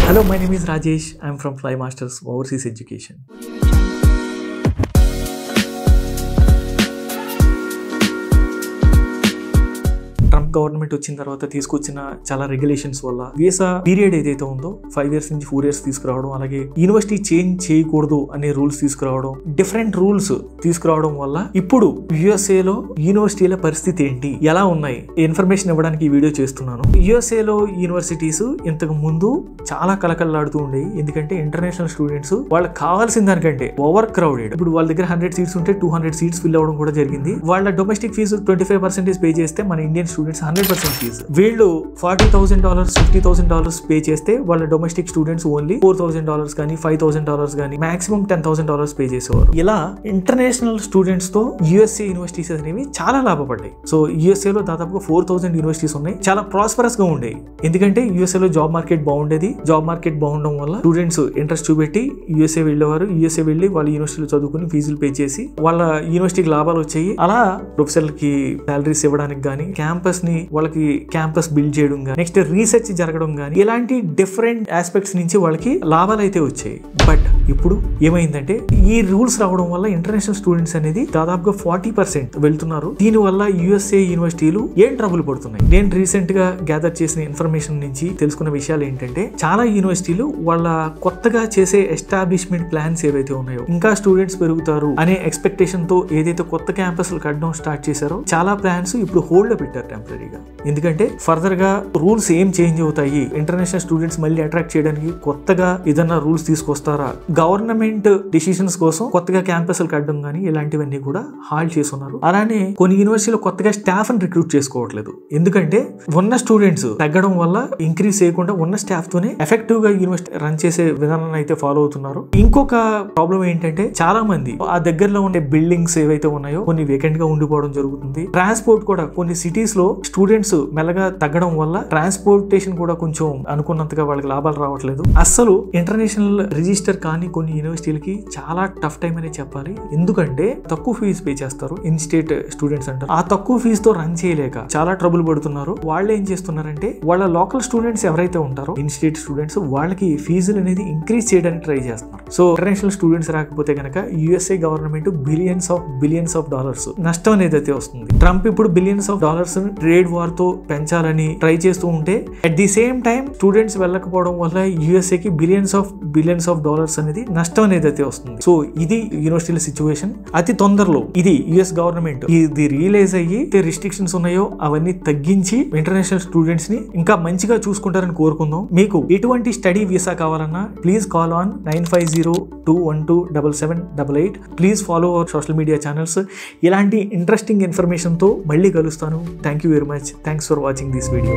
Hello, my name is Rajesh. I am from Fly Masters Overseas Education. Trump government వచ్చిన తర్వాత తీసుకొచ్చిన చాలా regulations వల్ల వీసా పీరియడ్ ఏదైతే ఉందో 5 years నుంచి 4 years తీసుకురావడం, అలాగే యూనివర్సిటీ చేంజ్ చేయకూడదు అనే రూల్స్ తీసుకురావడం, డిఫరెంట్ రూల్స్ తీసుకురావడం వల్ల ఇప్పుడు యుఎస్ఏలో యూనివర్సిటీల పరిస్థితి ఏంటి, ఎలా ఉన్నాయి ఇన్ఫర్మేషన్ ఇవ్వడానికి ఈ వీడియో చేస్తున్నాను. యుఎస్ఏలో యూనివర్సిటీస్ ఇంతకు ముందు చాలా కలకలలాడుతూ ఉండేవి. ఎందుకంటే ఇంటర్నేషనల్ స్టూడెంట్స్ వాళ్ళకి కావాల్సిన దానికంటే ఓవర్ క్రౌడెడ్. ఇప్పుడు వాళ్ళ దగ్గర 100 seats ఉంటే 200 seats ఫిల్ అవ్వడం కూడా జరిగింది. వాళ్ళ డొమెస్టిక్ ఫీజు 25% పే చేస్తే మన ఇండియన్ స్టూడెంట్స్ 100% ఫీజు. వీళ్ళు $40,000 $50,000 పే చేస్తే వాళ్ళ డొమెస్టిక్ స్టూడెంట్స్ ఓన్లీ $4,000 కానీ $5,000 కానీ మాక్సిమం $10,000 పే చేసేవారు. ఇలా ఇంటర్నేషనల్ స్టూడెంట్స్ తో యుఎస్ఏ యూనివర్సిటీస్ అనేవి చాలా లాభపడ్డాయి. సో యుఎస్ఏలో దాదాపుగా 4,000 యూనివర్సిటీస్ ఉన్నాయి. చాలా ప్రాస్పరస్ గా ఉండేవి. ఎందుకంటే యుఎస్ఏలో జాబ్ మార్కెట్ బాగుండేది. జాబ్ మార్కెట్ బాగుండడం వల్ల స్టూడెంట్స్ ఇంట్రెస్ట్ చూపెట్టి యుఎస్ఏ వెళ్ళేవారు. యుఎస్ఏ వెళ్ళి వాళ్ళ యూనివర్సిటీలో చదువుకుని ఫీజులు పే చేసి వాళ్ళ యూనివర్సిటీకి లాభాలు వచ్చాయి. అలా ప్రొఫెసర్లకి సాలరీస్ ఇవ్వడానికి కానీ, క్యాంపస్ ని వాళ్ళకి క్యాంపస్ బిల్డ్ చేయడం కానీ, నెక్స్ట్ రీసెర్చ్ జరగడం కానీ, ఇలాంటి డిఫరెంట్ ఆస్పెక్ట్స్ నుంచి వాళ్ళకి లాభాలు అయితే వచ్చాయి. బట్ ఇప్పుడు ఏమైందంటే ఈ రూల్స్ రావడం వల్ల ఇంటర్నేషనల్ స్టూడెంట్స్ అనేది దాదాపుగా 40% వెళ్తున్నారు. దీని వల్ల యుఎస్ఏ యూనివర్సిటీలు ఏం ట్రబుల్ పడుతున్నాయి. నేను రీసెంట్ గా గ్యాదర్ చేసిన ఇన్ఫర్మేషన్ నుంచి తెలుసుకున్న విషయాలు ఏంటంటే, చాలా యూనివర్సిటీలు వాళ్ళ కొత్తగా చేసే ఎస్టాబ్లిష్మెంట్ ప్లాన్స్ ఏవైతే ఉన్నాయో, ఇంకా స్టూడెంట్స్ పెరుగుతారు అనే ఎక్స్పెక్టేషన్ తో ఏదైతే కొత్త క్యాంపస్లు కట్టడం స్టార్ట్ చేశారో, చాలా ప్లాన్స్ ఇప్పుడు హోల్డ్ లో పెట్టారు టెంపరీగా. ఎందుకంటే ఫర్దర్ గా రూల్స్ ఏం చేంజ్ అవుతాయి, ఇంటర్నేషనల్ స్టూడెంట్స్ మళ్ళీ అట్రాక్ట్ చేయడానికి కొత్తగా ఏదైనా రూల్స్ తీసుకొస్తారా, గవర్నమెంట్ డిసిషన్స్ కోసం కొత్తగా క్యాంపస్లు కట్టడం కానీ ఇలాంటివన్నీ కూడా హాల్ట్ చేస్తున్నారు. అలానే కొన్ని యూనివర్సిటీలో కొత్తగా స్టాఫ్ ని రిక్రూట్ చేసుకోవట్లేదు. ఎందుకంటే ఉన్న స్టూడెంట్స్ తగ్గడం వల్ల ఇంక్రీజ్ చేయకుండా ఉన్న స్టాఫ్ తోనే ఎఫెక్టివ్ గా యూనివర్సిటీ రన్ చేసే విధానాన్ని అయితే ఫాలో అవుతున్నారు. ఇంకొక ప్రాబ్లం ఏంటంటే, చాలా మంది ఆ దగ్గరలో ఉండే బిల్డింగ్స్ ఏవైతే ఉన్నాయో కొన్ని వేకెంట్ గా ఉండిపోవడం జరుగుతుంది. ట్రాన్స్పోర్ట్ కూడా కొన్ని సిటీస్ లో స్టూడెంట్స్ మెల్లగా తగ్గడం వల్ల ట్రాన్స్పోర్టేషన్ కూడా కొంచెం అనుకున్నంతగా వాళ్ళకి లాభాలు రావట్లేదు. అస్సలు ఇంటర్నేషనల్ రిజిస్టర్ కానీ కొన్ని యూనివర్సిటీలకి చాలా టఫ్ టైం అనే చెప్పాలి. ఎందుకంటే తక్కువ ఫీజు పే చేస్తారు, ఇన్ స్టేట్ స్టూడెంట్స్ అంటారు. ఆ తక్కువ ఫీజుతో రన్ చేయలేక చాలా ట్రబుల్ పడుతున్నారు. వాళ్ళు ఏం చేస్తున్నారంటే, వాళ్ళ లోకల్ స్టూడెంట్స్ ఎవరైతే ఉంటారో ఇన్ స్టేట్ స్టూడెంట్స్, వాళ్ళకి ఫీజులు అనేది ఇంక్రీజ్ చేయడానికి ట్రై చేస్తున్నారు. సో ఇంటర్నేషనల్ స్టూడెంట్స్ రాకపోతే కనుక USA government billions of dollars నష్టం అనేది అయితే వస్తుంది. ట్రంప్ ఇప్పుడు billions of dollars trade war తో పెంచాలని ట్రై చేస్తూ ఉంటే, at the same time students వెళ్ళకపోవడం వల్ల యుఎస్ఏకి బిలియన్స్ ఆఫ్ డాలర్స్ అనేది నష్టం అనేది అయితే వస్తుంది. సో ఇది యూనివర్సిటీల సిచ్యువేషన్. అతి తొందరలో ఇది యుఎస్ గవర్నమెంట్ ఇది రియలైజ్ అయ్యి రిస్ట్రిక్షన్స్ ఉన్నాయో అవన్నీ తగ్గించి ఇంటర్నేషనల్ స్టూడెంట్స్ ని ఇంకా మంచిగా చూసుకుంటారని కోరుకుందాం. మీకు ఎటువంటి స్టడీ వీసా కావాలన్నా please call on 9502127788. Please follow our social media channels. ఇలాంటి ఇంట్రెస్టింగ్ ఇన్ఫర్మేషన్ తో మళ్ళీ కలుస్తాను. Thank you very much. Thanks for watching this video.